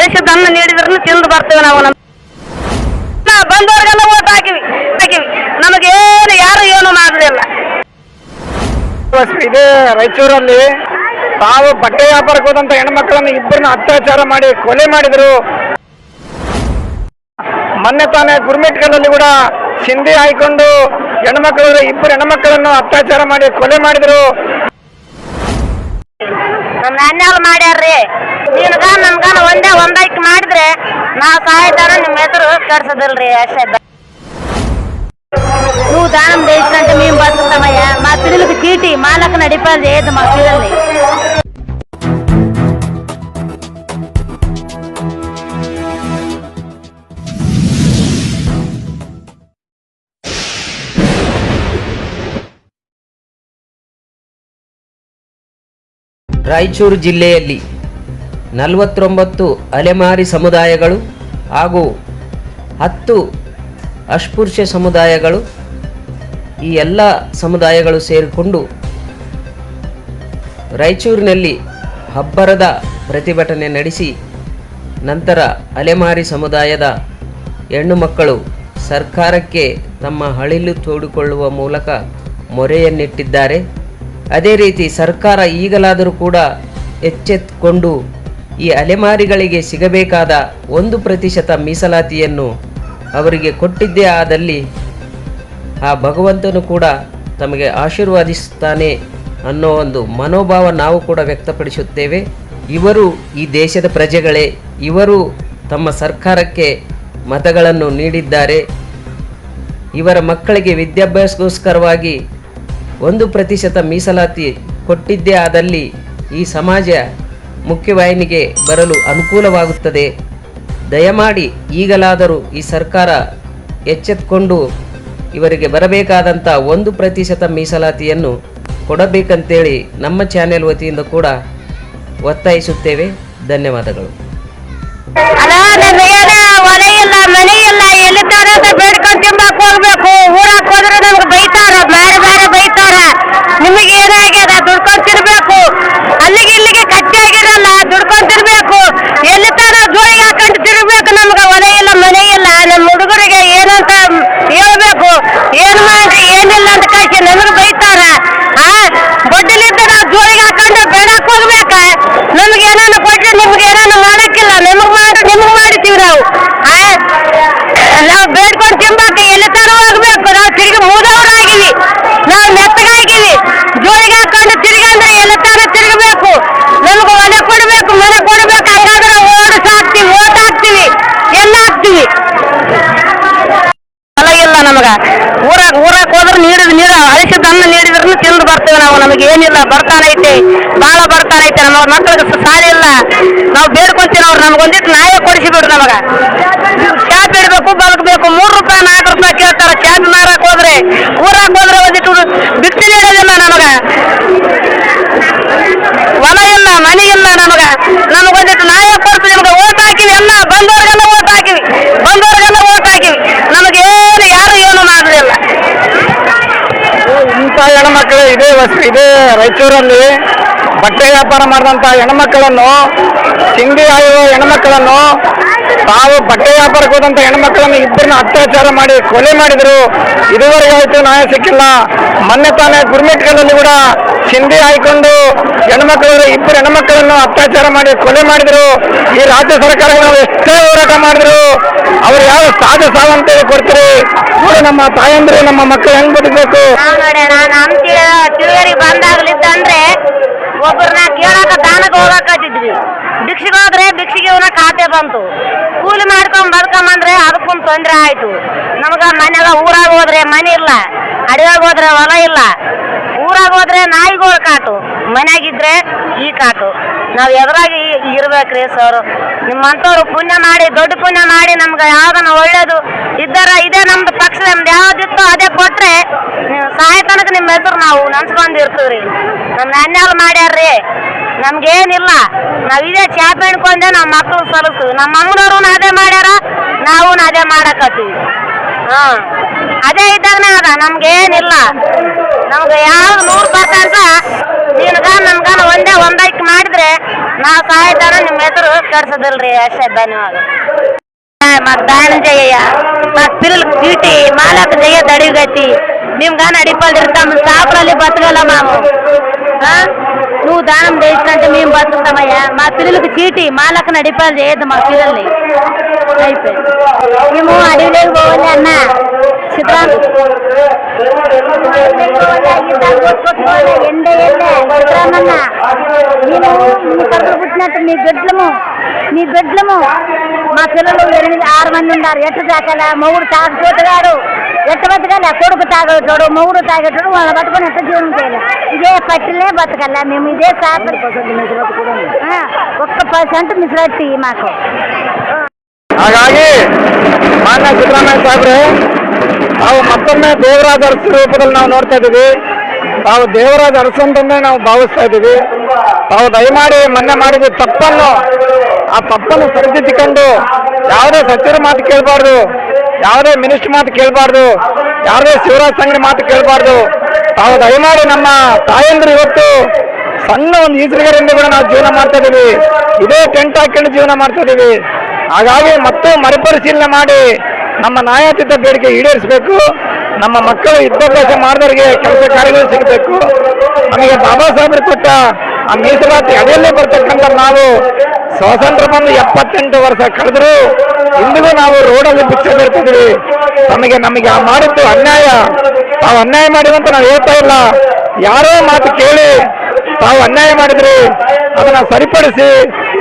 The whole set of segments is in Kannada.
ಅಳಿಸಿದ್ದನ್ನು ನೀಡಿದ್ರು ತಿಂದು ಬರ್ತೇವೆ ನಾವು. ಬಂದವರಿಗೆಲ್ಲ ಓಟ್ ಹಾಕಿವಿ ನಮಗೇನು ಯಾರು ಏನು ಮಾಡಲಿಲ್ಲ. ಇದೇ ರಾಯಚೂರಲ್ಲಿ ತಾವು ಬಟ್ಟೆ ವ್ಯಾಪಾರಕ್ಕೆ ಹೋದಂತ ಹೆಣ್ಮಕ್ಳನ್ನು ಇಬ್ಬರನ್ನ ಅತ್ಯಾಚಾರ ಮಾಡಿ ಕೊಲೆ ಮಾಡಿದ್ರು. ಮೊನ್ನೆ ತಾನೇ ಗುರ್ಮಿಟ್ಕಲ್ನಲ್ಲಿ ಕೂಡ ಸಿಂಧಿ ಹಾಯ್ಕೊಂಡು ಇಬ್ಬರು ಹೆಣ್ಮಕ್ಳನ್ನು ಅತ್ಯಾಚಾರ ಮಾಡಿ ಕೊಲೆ ಮಾಡಿದ್ರು. ನಮ್ಮ ಅನ್ಯಾಯ ಮಾಡ್ಯಾರ್ರಿ. ನಿಮ್ಗ ನಮ್ಗ ಒಂದೈಕ್ ಮಾಡಿದ್ರೆ ನಾವು ಸಹಾಯಧನ ನಿಮ್ಮ ಹೆಸರು ಕರ್ಸೋದಿಲ್ರಿ. ಅಷ್ಟೇ నువ్వు దానం చేసినంటే మేము బతుకుతామయ్యా. మా పిల్లలకు చీటి మాలకు నడిపాలి చేయదు మా పిల్లల్ని. ರಾಯಚೂರು ಜಿಲ್ಲೆಯಲ್ಲಿ 49 ಅಲೆಮಾರಿ ಸಮುದಾಯಗಳು ಹಾಗೂ 10 ಅಸ್ಪೃಶ್ಯ ಸಮುದಾಯಗಳು, ಈ ಎಲ್ಲ ಸಮುದಾಯಗಳು ಸೇರಿಕೊಂಡು ರಾಯಚೂರಿನಲ್ಲಿ ಹಬ್ಬರದ ಪ್ರತಿಭಟನೆ ನಡೆಸಿ ನಂತರ ಅಲೆಮಾರಿ ಸಮುದಾಯದ ಹೆಣ್ಣು ಮಕ್ಕಳು ಸರ್ಕಾರಕ್ಕೆ ತಮ್ಮ ಅಳಿಲು ತೋಡಿಕೊಳ್ಳುವ ಮೂಲಕ ಮೊರೆಯನ್ನಿಟ್ಟಿದ್ದಾರೆ. ಅದೇ ರೀತಿ ಸರ್ಕಾರ ಈಗಲಾದರೂ ಕೂಡ ಎಚ್ಚೆತ್ತುಕೊಂಡು ಈ ಅಲೆಮಾರಿಗಳಿಗೆ ಸಿಗಬೇಕಾದ 1% ಮೀಸಲಾತಿಯನ್ನು ಅವರಿಗೆ ಕೊಟ್ಟಿದ್ದೇ ಆದಲ್ಲಿ ಆ ಭಗವಂತನು ಕೂಡ ತಮಗೆ ಆಶೀರ್ವಾದಿಸುತ್ತಾನೆ ಅನ್ನೋ ಒಂದು ಮನೋಭಾವ ನಾವು ಕೂಡ ವ್ಯಕ್ತಪಡಿಸುತ್ತೇವೆ. ಇವರು ಈ ದೇಶದ ಪ್ರಜೆಗಳೇ, ಇವರು ತಮ್ಮ ಸರ್ಕಾರಕ್ಕೆ ಮತಗಳನ್ನು ನೀಡಿದ್ದಾರೆ. ಇವರ ಮಕ್ಕಳಿಗೆ ವಿದ್ಯಾಭ್ಯಾಸಕ್ಕೋಸ್ಕರವಾಗಿ 1% ಮೀಸಲಾತಿ ಕೊಟ್ಟಿದ್ದೇ ಆದಲ್ಲಿ ಈ ಸಮಾಜ ಮುಖ್ಯವಾಹಿನಿಗೆ ಬರಲು ಅನುಕೂಲವಾಗುತ್ತದೆ. ದಯಮಾಡಿ ಈಗಲಾದರೂ ಈ ಸರ್ಕಾರ ಎಚ್ಚೆತ್ತುಕೊಂಡು ಇವರಿಗೆ ಬರಬೇಕಾದಂಥ 1% ಮೀಸಲಾತಿಯನ್ನು ಕೊಡಬೇಕಂತೇಳಿ ನಮ್ಮ ಚಾನೆಲ್ ವತಿಯಿಂದ ಕೂಡ ಒತ್ತಾಯಿಸುತ್ತೇವೆ. ಧನ್ಯವಾದಗಳು. ಹೊಲ ಇಲ್ಲ, ಮನೆ ಇಲ್ಲ, ಎಲ್ಲಿ ತರ ಬೇಡ್ಕೊಂಡು ತಿಂಬಾಕ್ ಹೋಗ್ಬೇಕು. ಊರಾಕ್ ಹೋದ್ರೆ ನಮ್ಗೆ ಬೈತಾರ, ಬೇರೆ ಬೇರೆ ಬೈತಾರ. ನಿಮಗೆ ಏನಾಗ್ಯದ ದುಡ್ಕೊಂಡು ತಿನ್ಬೇಕು, ಅಲ್ಲಿಗೆ ಇಲ್ಲಿಗೆ ಕಚ್ಚೆ ಆಗಿರಲ್ಲ, ದುಡ್ಕೊಂಡು ತಿನ್ಬೇಕು. ಎಲ್ಲಿ ತರ ಜೋಳಿಗೆ ಹಾಕೊಂಡು ತಿರ್ಬೇಕು. ನಮ್ಗೆ ಹೊಲ ಇಲ್ಲ, ಮನೆ ಇಲ್ಲ. ನಮ್ಮ ಹುಡುಗರಿಗೆ ಏನಂತ ಹೇಳ್ಬೇಕು, ಏನ್ ಮಾಡ್ರಿ ಏನಿಲ್ಲ ಅಂತ ಕಳ್ಸಿ ನಮಗೆ ಬೈತಾರ. ಬಡ್ಡಿಲಿದ್ದ ನಾವು ಜೋಳಿಗೆ ಹಾಕೊಂಡು ಬೇಡಕ್ ಹೋಗ್ಬೇಕ. ನಮ್ಗೆ ಏನಾನ ಕೊಟ್ರೆ ನಿಮ್ಗೆ ಏನಾನ ಮಾಡಕ್ಕಿಲ್ಲ. ನಮಗ್ ಮಾಡ್ರಿ ನಿಮಗ್ ಮಾಡಿತೀವಿ ನಾವು. ನಾವು ಬೇಡ್ಕೊಂಡು ತಿಂಬಾಕ ಎಲ್ಲಿ ತರ ಹೋಗ್ಬೇಕು. ನಾವು ತಿರುಗಿ ಮೂದವ್ರಾಗಿವಿ, ನಾವು ಮೆತ್ತಗಾಗಿವಿ. ಜೋಳಿಗೆ ಹಾಕೊಂಡು ತಿರ್ಗಂದ್ರೆ ಎಲ್ಲ ತರ ತಿರುಗಬೇಕು. ನಮ್ಗೆ ಹೊಲ ಕೊಡ್ಬೇಕು, ಮನೆ ಕೊಡ್ಬೇಕು. ಹಂಗಾದ್ರೆ ಸಾಕ್ತಿವಿ, ಓಟ್ ಹಾಕ್ತಿವಿ, ಎಲ್ಲ ಹಾಕ್ತಿವಿ. ಹೊಲ ಇಲ್ಲ ನಮಗ. ಊರಾಗ ಹೋದ್ರೆ ನೀರು ಅಳಿಸಿದ್ದನ್ನು ನೀಡಿದ್ರು ತಿಂದು ಬರ್ತೇವೆ ನಾವು. ನಮಗೆ ಏನಿಲ್ಲ, ಬರ್ತಾನೈತೆ, ಬಾಳ ಬರ್ತಾನೈತೆ. ನಮ್ಮ ಮಕ್ಕಳಿಗೆ ಸಾಲ ಇಲ್ಲ. ನಾವು ಬೇಡ್ಕೊಂತೀವಿ. ಅವ್ರು ನಮಗೊಂದಿಟ್ಟು ನ್ಯಾಯ ಕೊಡಿಸಿಬಿಡ್ರು. ನಮಗ ಕ್ಯಾಬ್ ಇಡಬೇಕು, ಬದುಕಬೇಕು. 3 ರೂಪಾಯಿ 4 ರೂಪಾಯಿ ಕೇಳ್ತಾರ ಕ್ಯಾಬ್ ಮಾರಕ್ ಹೋದ್ರೆ. ಊರಾಗ ಹೋದ್ರೆ ಒಂದಿಟ್ಟು ಬಿಟ್ಟು ನೀಡೋದಿಲ್ಲ ನಮಗ. ಹೊಲ ಇಲ್ಲ, ಮನೆ ಇಲ್ಲ ನಮಗ. ನಮಗೊಂದಿಟ್ಟು ನ್ಯಾಯ ಕೊಡ್ತೀವಿ. ನಿಮ್ಗೆ ಓಟ್ ಹಾಕಿವಿ, ಎಲ್ಲ ಬಂದವ್ರಿಗೆಲ್ಲ ಓಟ್ ಹಾಕಿವಿ. ನಮಗೇನು ಯಾರು ಏನು ಮಾಡಲಿಲ್ಲ. ಇಂಥ ಹೆಣ್ಮಕ್ಳು ಇದೇ ರಾಯಚೂರಲ್ಲಿ ಬಟ್ಟೆ ವ್ಯಾಪಾರ ಮಾಡಿದಂಥ ಹೆಣ್ಮಕ್ಳನ್ನು, ಸಿಂಧಿ ಹಾಯುವ ಹೆಣ್ಮಕ್ಳನ್ನು, ತಾವು ಬಟ್ಟೆ ವ್ಯಾಪಾರಕ್ಕೆ ಹೋದಂಥ ಹೆಣ್ಮಕ್ಳನ್ನು ಇಬ್ಬರನ್ನ ಅತ್ಯಾಚಾರ ಮಾಡಿ ಕೊಲೆ ಮಾಡಿದ್ರು. ಇದುವರೆಗೆ ಆಯಿತು ನ್ಯಾಯ ಸಿಕ್ಕಿಲ್ಲ. ಮೊನ್ನೆ ತಾನೇ ಗುರ್ಮಿಟ್ಕಲ್ನಲ್ಲಿ ಕೂಡ ಸಿಂಧಿ ಹಾಯ್ಕೊಂಡು ಇಬ್ಬರು ಹೆಣ್ಮಕ್ಳನ್ನು ಅತ್ಯಾಚಾರ ಮಾಡಿ ಕೊಲೆ ಮಾಡಿದ್ರು. ಈ ರಾಜ್ಯ ಸರ್ಕಾರ ನಾವು ಎಷ್ಟೇ ಹೋರಾಟ ಮಾಡಿದ್ರು ಅವ್ರು ಯಾವ ಸಾವಂತೇಳಿ ಕೊಡ್ತೀರಿ. ನಮ್ಮ ತಾಯಂದ್ರು ನಮ್ಮ ಮಕ್ಕಳು ಹೆಂಗ್ ಬದುಕಬೇಕು? ತಿಳುವರಿಗೆ ಬಂದಾಗ್ಲಿದ್ದಂದ್ರೆ ಒಬ್ಬರನ್ನ ಕೇಳಾಕ ದಾನಕ್ಕೆ ಹೋಗಕತ್ತಿದ್ವಿ. ಭಿಕ್ಷೆಗೆ ಹೋದ್ರೆ ಭಿಕ್ಷೆಗೆ ಖಾತೆ ಬಂತು. ಕೂಲಿ ಮಾಡ್ಕೊಂಡ್ ಬದುಕಂಬಂದ್ರೆ ಅದಕ್ಕೊಂದು ತೊಂದ್ರೆ ಆಯ್ತು. ನಮಗ ಮನೆಗ ಊರಾಗ ಹೋದ್ರೆ ಮನೆ ಇಲ್ಲ, ಅಡವ್ಯಾಗ ಹೋದ್ರೆ ಹೊಲ ಇಲ್ಲ. ಊರಾಗ ಹೋದ್ರೆ ನಾಯಿಗಳು ಕಾಟು, ಮನ್ಯಾಗಿದ್ರೆ ಈ ಕಾಟು. ನಾವ್ ಎದುರಾಗಿ ಇರ್ಬೇಕ್ರಿ ಸರ್. ನಿಮ್ಮಂತವ್ರು ಪುಣ್ಯ ಮಾಡಿ, ದೊಡ್ಡ ಪುಣ್ಯ ಮಾಡಿ ನಮ್ಗೆ ಯಾವ್ದನ್ನ ಒಳ್ಳೇದು ಇದ್ದಾರ ಇದೇ ನಮ್ದು ಪಕ್ಷ, ನಮ್ದು ಯಾವ್ದಿತ್ತು ಅದೇ ಕೊಟ್ರೆ ಸಹಾಯ ತನಕ ನಿಮ್ಮ ಹೆಸರು ನಾವು ನೆನ್ಸ್ಕೊಂಡಿರ್ತೀವ್ರಿ. ನಮ್ನ ಅನ್ಯಾಯ ಮಾಡ್ಯಾರ್ರಿ, ನಮ್ಗೇನಿಲ್ಲ. ನಾವ್ ಇದೇ ಚಾಪೆ ಹಿಡ್ಕೊಂಡೆ ನಮ್ಮ ಮಕ್ಕಳು ಸಲ್ಲಿಸ್ತೀವಿ. ನಮ್ಮ ಅಮ್ಮನವ್ರು ಅದೇ ಮಾಡ್ಯಾರ, ನಾವು ಅದೇ ಮಾಡಕತ್ತೀವಿ. ಅದೇ ಇದ್ದಾಗನೇ ಅದ, ನಮ್ಗೇನಿಲ್ಲ. ನಮ್ಗೆ ಯಾವ್ದು 100% ನಮ್ಗಾನ ಒಂದೇ ಹೊಂದಾಣಿಕೆ ಮಾಡಿದ್ರೆ ನಾವು ಸಾಯ್ತಾನ ನಿಮ್ಮ ಹೆಸರು ಕೆಡ್ಸೋದಿಲ್ರಿ. ಅಷ್ಟೇ, ಧನ್ಯವಾದ. మాకు దానం చేయ మాకు పిల్లలకు చీటి మాలకు చెయ్య దడివి కట్టి మేము కానీ అడిపాలు తిరుగుతాం షాపులలో బతకాల మాము. నువ్వు దానం చేసినంటే మేము బతుకుతామయ్యా. మా పిల్లలకు చీటి మాలకు అడిపాలు చేయొద్దు మా పిల్లల్ని. అయిపోయింది. మేము అడవిలోకి పోవాలి అన్న సిద్ధరామన్న మేము మీ కడుపులు పుట్టినట్టు మీ బిడ్డలము మా పిల్లలు 8-6 మంది ఉన్నారు. ఎట్టు తాకాల మొగుడు తాగిపోతున్నాడు, ఎట్ట బతకాల కొడుకు తాగేటోడు మొగుడు తాగేటోడు వాళ్ళ పట్టుకొని ఎట్ట జీవనం చేయాలి. ఇదే పట్టిలే బతకాల మేము. ఇదే శాతం 1% మిశ్రట్టి మాకు. ಹಾಗಾಗಿ ಮಾನ್ಯ ಸಿದ್ದರಾಮಯ್ಯ ಸಾಹೇಬ್ರೆ, ನಾವು ಮತ್ತೊಮ್ಮೆ ದೇವರಾಜ ಅರಸು ರೂಪದಲ್ಲಿ ನಾವು ನೋಡ್ತಾ ಇದ್ದೀವಿ. ತಾವು ದೇವರಾಜ ಅರಸಂತಂದೇ ನಾವು ಭಾವಿಸ್ತಾ ಇದ್ದೀವಿ. ತಾವು ದಯಮಾಡಿ ಮೊನ್ನೆ ಮಾಡಿದ ತಪ್ಪನ್ನು, ಆ ತಪ್ಪನ್ನು ಸರಿದಿದ್ದುಕೊಂಡು ಯಾವುದೇ ಸಚಿವರ ಮಾತು ಕೇಳಬಾರ್ದು, ಯಾವುದೇ ಮಿನಿಸ್ಟರ್ ಮಾತು ಕೇಳಬಾರ್ದು, ಯಾವುದೇ ಶಿವರಾಜ್ ಸಂಘಟನೆ ಮಾತು ಕೇಳಬಾರ್ದು. ತಾವು ದಯಮಾಡಿ ನಮ್ಮ ತಾಯಂದ್ರು ಇವತ್ತು ಸಣ್ಣ ಒಂದು ಈಜುಗಾರರಿಂದ ಕೂಡ ನಾವು ಜೀವನ ಮಾಡ್ತಾ ಇದ್ದೀವಿ. ಇದೇ ಟೆಂಟ್ ಹಾಕೊಂಡು ಜೀವನ ಮಾಡ್ತಾ ಇದ್ದೀವಿ. ಹಾಗಾಗಿ ಮತ್ತು ಮರುಪರಿಶೀಲನೆ ಮಾಡಿ ನಮ್ಮ ನ್ಯಾಯಾತೀತ ಬೇಡಿಕೆ ಈಡೇರಿಸಬೇಕು. ನಮ್ಮ ಮಕ್ಕಳು ವಿದ್ಯಾಭ್ಯಾಸ ಮಾಡಿದವರಿಗೆ ಕೆಲಸ ಕಾರ್ಯಗಳು ಸಿಗಬೇಕು. ನಮಗೆ ಬಾಬಾ ಸಾಹೇಬರು ಕೊಟ್ಟ ಆ ಮೀಸಲಾತಿ ಅಡಿಯಲ್ಲೇ ಬರ್ತಕ್ಕಂಥ ನಾವು ಸ್ವಾತಂತ್ರ್ಯ ಬಂದು 78 ವರ್ಷ ಕಳೆದರೂ ಇಂದಿಗೂ ನಾವು ರೋಡಲ್ಲಿ ಭಿಕ್ಷೆ ಬೇಡ್ತಿದ್ದೀವಿ. ನಮಗೆ ಮಾಡಿದ್ದು ಅನ್ಯಾಯ. ತಾವು ಅನ್ಯಾಯ ಮಾಡಿದಂತ ನಾವು ಹೇಳ್ತಾ ಇಲ್ಲ. ಯಾರೋ ಮಾತು ಕೇಳಿ ತಾವು ಅನ್ಯಾಯ ಮಾಡಿದ್ರಿ, ಅದನ್ನ ಸರಿಪಡಿಸಿ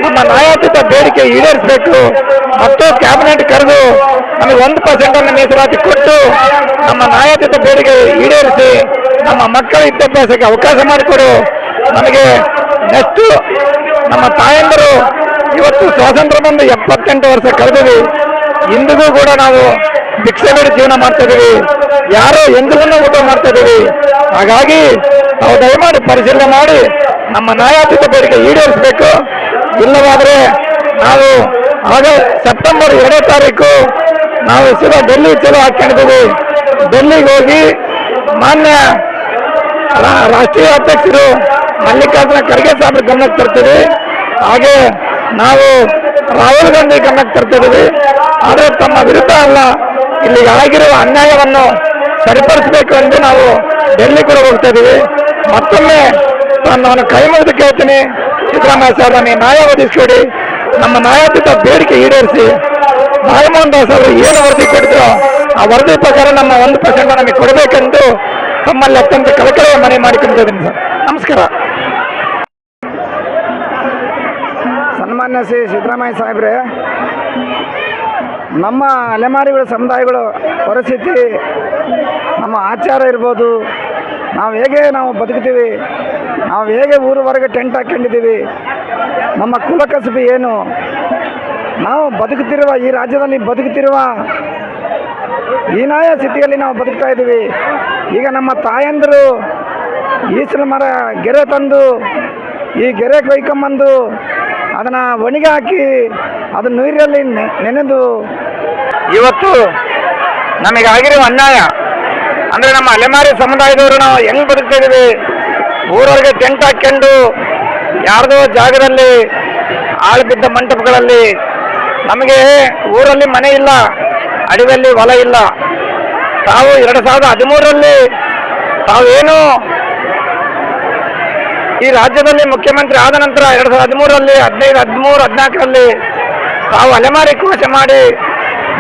ನಮ್ಮ ನ್ಯಾಯಾತೀತ ಬೇಡಿಕೆ ಈಡೇರಿಸಬೇಕು. ಮತ್ತು ಕ್ಯಾಬಿನೆಟ್ ಕರೆದು ನಮಗೆ 1% ಮೀಸಲಾತಿ ಕೊಟ್ಟು ನಮ್ಮ ನ್ಯಾಯಾತೀತ ಬೇಡಿಕೆ ಈಡೇರಿಸಿ ನಮ್ಮ ಮಕ್ಕಳ ವಿದ್ಯಾಭ್ಯಾಸಕ್ಕೆ ಅವಕಾಶ ಮಾಡಿಕೊಡು. ನಮಗೆ ನೆಕ್ಸ್ಟ್ ನಮ್ಮ ತಾಯಂದರು ಇವತ್ತು ಸ್ವಾತಂತ್ರ್ಯ ಬಂದು 78 ವರ್ಷ ಕಳೆದಿವಿ. ಇಂದಿಗೂ ಕೂಡ ನಾವು ಭಿಕ್ಷೆ ಬೇಡಿ ಜೀವನ ಮಾಡ್ತಾ ಇದೀವಿ. ಯಾರೋ ಎಂದಿಗೂ ಊಟ ಮಾಡ್ತಾ ಇದೀವಿ. ಹಾಗಾಗಿ ನಾವು ದಯಮಾಡಿ ಪರಿಶೀಲನೆ ಮಾಡಿ ನಮ್ಮ ನ್ಯಾಯಾತೀತ ಬೇಡಿಕೆ ಈಡೇರಿಸಬೇಕು. ಇಲ್ಲವಾದರೆ ನಾವು ಸೆಪ್ಟೆಂಬರ್ 2ನೇ ತಾರೀಕು ನಾವು ಸೀದಾ ಡೆಲ್ಲಿ ಚಲೋ ಹಾಕೊಂಡಿದ್ದೀವಿ. ಡೆಲ್ಲಿಗೆ ಹೋಗಿ ಮಾನ್ಯ ರಾಷ್ಟ್ರೀಯ ಅಧ್ಯಕ್ಷರು ಮಲ್ಲಿಕಾರ್ಜುನ ಖರ್ಗೆ ಸಾಹೇಬ್ರ ಗಮನಕ್ಕೆ ತರ್ತೀವಿ. ಹಾಗೆ ನಾವು ರಾಹುಲ್ ಗಾಂಧಿ ಗಮನಕ್ಕೆ ತರ್ತಿದ್ದೀವಿ. ಆದರೆ ತಮ್ಮ ವಿರುದ್ಧ ಅಲ್ಲ, ಇಲ್ಲಿಗೆ ಆಗಿರುವ ಅನ್ಯಾಯವನ್ನು ಸರಿಪಡಿಸಬೇಕು ಎಂದು ನಾವು ಡೆಲ್ಲಿ ಕೂಡ ಹೋಗ್ತಾ ಇದ್ದೀವಿ. ಮತ್ತೊಮ್ಮೆ ನಾನು ಕೈ ಮುಗಿದು ಕೇಳ್ತೀನಿ, ಸಿದ್ದರಾಮಯ್ಯ ಸಾಹೇಬ್ ನೀವು ನ್ಯಾಯ ಒದಗಿಸ್ಕೊಡಿ. ನಮ್ಮ ನ್ಯಾಯಾತೀತ ಬೇಡಿಕೆ ಈಡೇರಿಸಿ. ನಾಗಮೋಹನ್ ದಾಸ್ ಅವರು ಏನು ವರದಿ ಕೊಟ್ಟಿದ್ರು ಆ ವರದಿ ಪ್ರಕಾರ ನಮ್ಮ 1% ನಮಗೆ ಕೊಡಬೇಕೆಂದು ತಮ್ಮಲ್ಲಿ ಅತ್ಯಂತ ಕಳಕಳಿಯ ಮನವಿ ಮಾಡಿಕೊಂಡಿದ್ದೀನಿ ಸರ್. ನಮಸ್ಕಾರ. ಸನ್ಮಾನ್ಯ ಶ್ರೀ ಸಿದ್ದರಾಮಯ್ಯ ಸಾಹೇಬ್ರೆ, ನಮ್ಮ ಅಲೆಮಾರಿಗಳ ಸಮುದಾಯಗಳ ಪರಿಸ್ಥಿತಿ, ನಮ್ಮ ಆಚಾರ ಇರ್ಬೋದು, ನಾವು ಬದುಕ್ತೀವಿ, ನಾವು ಹೇಗೆ ಊರು ಹೊರಗೆ ಟೆಂಟ್ ಹಾಕೊಂಡಿದ್ದೀವಿ, ನಮ್ಮ ಕುಲಕಸಬು ಏನು, ನಾವು ಬದುಕುತ್ತಿರುವ ಈ ರಾಜ್ಯದಲ್ಲಿ ಬದುಕುತ್ತಿರುವ ಹೀನಾಯ ಸ್ಥಿತಿಯಲ್ಲಿ ನಾವು ಬದುಕ್ತಾ ಇದ್ದೀವಿ. ಈಗ ನಮ್ಮ ತಾಯಂದರು ಈಸಲ ಮರ ಗೆರೆ ತಂದು ಈ ಗೆರೆ ಕೊಯ್ಕೊಂಬಂದು ಅದನ್ನು ಒಣಗಿ ಹಾಕಿ ಅದನ್ನು ನೀರಲ್ಲಿ ನೆನೆದು ಇವತ್ತು ನಮಗಾಗಿರುವ ಅನ್ಯಾಯ ಅಂದರೆ ನಮ್ಮ ಅಲೆಮಾರಿ ಸಮುದಾಯದವರು ನಾವು ಹೆಂಗೆ ಬದುಕ್ತಾ ಇದ್ದೀವಿ. ಊರವರೆಗೆ ಟೆಂಟ್ ಹಾಕ್ಕೊಂಡು ಯಾರ್ದೋ ಜಾಗದಲ್ಲಿ ಆಳು ಬಿದ್ದ ಮಂಟಪಗಳಲ್ಲಿ, ನಮಗೆ ಊರಲ್ಲಿ ಮನೆ ಇಲ್ಲ, ಅಡವಿಯಲ್ಲಿ ಹೊಲ ಇಲ್ಲ. ತಾವು 2013ರಲ್ಲಿ ತಾವೇನು ಈ ರಾಜ್ಯದಲ್ಲಿ ಮುಖ್ಯಮಂತ್ರಿ ಆದ ನಂತರ 2013ರಲ್ಲಿ 15, 13, 14ರಲ್ಲಿ ತಾವು ಅಲೆಮಾರಿ ಘೋಷಣೆ ಮಾಡಿ,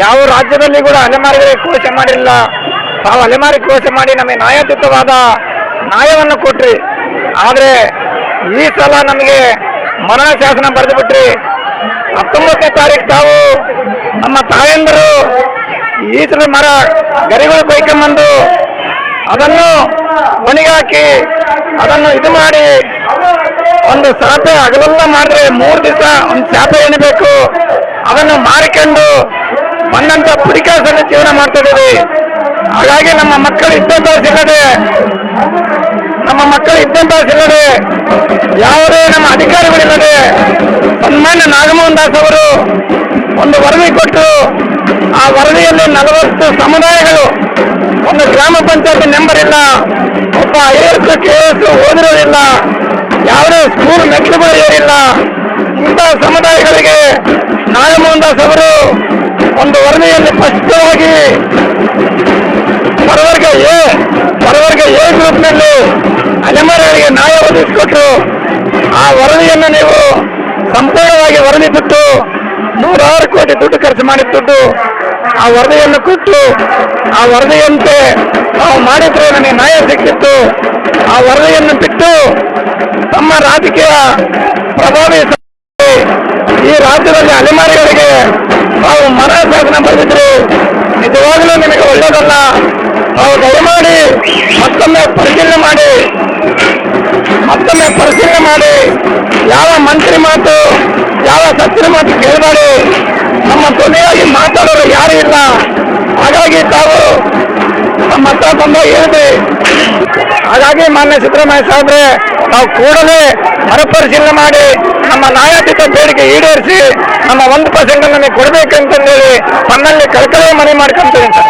ಯಾವ ರಾಜ್ಯದಲ್ಲಿ ಕೂಡ ಅಲೆಮಾರಿಗಳಿಗೆ ಘೋಷಣೆ ಮಾಡಿಲ್ಲ. ತಾವು ಅಲೆಮಾರಿ ಘೋಷಣೆ ಮಾಡಿ ನಮಗೆ ನ್ಯಾಯೋಚಿತವಾದ ನ್ಯಾಯವನ್ನು ಕೊಟ್ರಿ. ಆದರೆ ಈ ಸಲ ನಮಗೆ ಮರಣ ಶಾಸನ ಬರೆದು ಬಿಟ್ರಿ. 19ನೇ ತಾರೀಕು ತಾವು ನಮ್ಮ ತಾಯಂದರು ಈಸಲ ಮರ ಗರಿಗಳು ಕೊಯ್ಕೊಂಬಂದು ಅದನ್ನು ಒಣಗಾಕಿ ಅದನ್ನು ಇದು ಮಾಡಿ ಒಂದು ಸಾಪೆ ಹಗಲೆಲ್ಲ ಮಾಡಿದ್ರೆ 3 ದಿವಸ ಒಂದು ಸಾಪೆ ಎಣಿಬೇಕು. ಅದನ್ನು ಮಾರಿಕೊಂಡು ಬಂದಂತ ಪುಡಿಕಾಸನ್ನು ಜೀವನ ಮಾಡ್ತಾ ಇದ್ದೀವಿ. ಹಾಗಾಗಿ ನಮ್ಮ ಮಕ್ಕಳು ವಿದ್ಯಾಭ್ಯಾಸ ಇಲ್ಲದೆ ಯಾವುದೇ ನಮ್ಮ ಅಧಿಕಾರಿಗಳಿಲ್ಲದೆ ಸನ್ಮಾನ್ಯ ನಾಗಮೋಹನ್ ದಾಸ್ ಅವರು ಒಂದು ವರದಿ ಕೊಟ್ಟು ಆ ವರದಿಯಲ್ಲಿ 40 ಸಮುದಾಯಗಳು, ಒಂದು ಗ್ರಾಮ ಪಂಚಾಯತ್ ಮೆಂಬರ್ ಇಲ್ಲ, ಒಬ್ಬ IAS KS ಓದಿರೋದಿಲ್ಲ, ಯಾವುದೇ ಸ್ಕೂಲ್ ಮೆಟ್ಲುಗಳು ಏನಿಲ್ಲ. ಇಂಥ ಸಮುದಾಯಗಳಿಗೆ ನಾಳೆ ಮೋಹನ್ ಅವರು ಒಂದು ವರದಿಯಲ್ಲಿ ಸ್ಪಷ್ಟವಾಗಿ ಹೊರವರ್ಗ ಎ ಗ್ರೂಪ್ನಲ್ಲಿ ಅಲೆಮಾರಿಗಳಿಗೆ ನ್ಯಾಯ ಒದಗಿಸಿಕೊಟ್ರು. ಆ ವರದಿಯನ್ನು ನೀವು ಸಂಪೂರ್ಣವಾಗಿ ವರದಿ ಬಿಟ್ಟು 100 ಕೋಟಿ ದುಡ್ಡು ಖರ್ಚು ಮಾಡಿದ ದುಡ್ಡು ಆ ವರದಿಯನ್ನು ಕೊಟ್ಟು ಆ ವರದಿಯಂತೆ ನಾವು ಮಾಡಿದ್ರೆ ನನಗೆ ನ್ಯಾಯ ಸಿಕ್ಕಿತ್ತು. ಆ ವರದಿಯನ್ನು ಬಿಟ್ಟು ತಮ್ಮ ರಾಜಕೀಯ ಪ್ರಭಾವಿ ಈ ರಾಜ್ಯದಲ್ಲಿ ಅಲೆಮಾರಿಗಳಿಗೆ ನಾವು ಮನಃಶಾಸನ ಬರೆದಿದ್ರು. ನಿಜವಾಗಲೂ ನಿಮಗೆ ಒಳ್ಳೆಯದಲ್ಲ. ನಾವು ದಯಮಾಡಿ ಮತ್ತೊಮ್ಮೆ ಪರಿಶೀಲನೆ ಮಾಡಿ ಯಾವ ಮಂತ್ರಿ ಮಾತು ಯಾವ ಸಚಿವ ಮಾತು ಕೇಳಬೇಡಿ. ನಮ್ಮ ಧ್ವನಿಯಾಗಿ ಮಾತಾಡೋರು ಯಾರೂ ಇಲ್ಲ. ಹಾಗಾಗಿ ತಾವು ನಮ್ಮ ಹತ್ರ ಬಂದಾಗ ಹೇಳಿದ್ರಿ. ಹಾಗಾಗಿ ಮಾನ್ಯ ಸಿದ್ದರಾಮಯ್ಯ ಸಾಹೇಬ್ರೆ, ನಾವು ಕೂಡಲೇ ಮರುಪರಿಶೀಲನೆ ಮಾಡಿ ನಮ್ಮ ನ್ಯಾಯಾಧೀಶ ಬೇಡಿಕೆ ಈಡೇರಿಸಿ ನಮ್ಮ 1% ನಮಗೆ ಕೊಡಬೇಕಂತಂದೇಳಿ ತಮ್ಮಲ್ಲಿ ಕಳಕಳಿ ಮನವಿ ಮಾಡ್ಕೊಂತೀವಿ ಸರ್.